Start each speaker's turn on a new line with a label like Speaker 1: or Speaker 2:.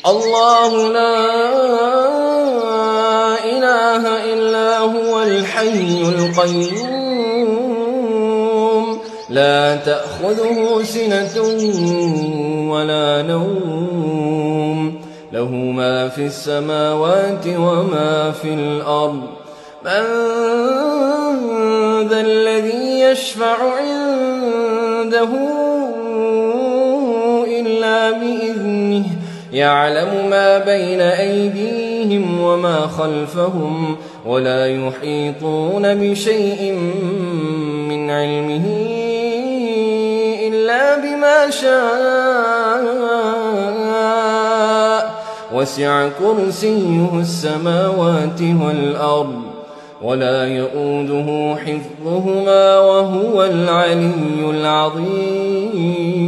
Speaker 1: الله لا إله إلا هو الحي القيوم لا تأخذه سنة ولا نوم له ما في السماوات وما في الأرض من ذا الذي يشفع عنده إلا بإذنه يعلم ما بين أيديهم وما خلفهم ولا يحيطون بشيء من علمه إلا بما شاء وسع كرسيه السماوات والأرض ولا يؤوده حفظهما وهو العلي العظيم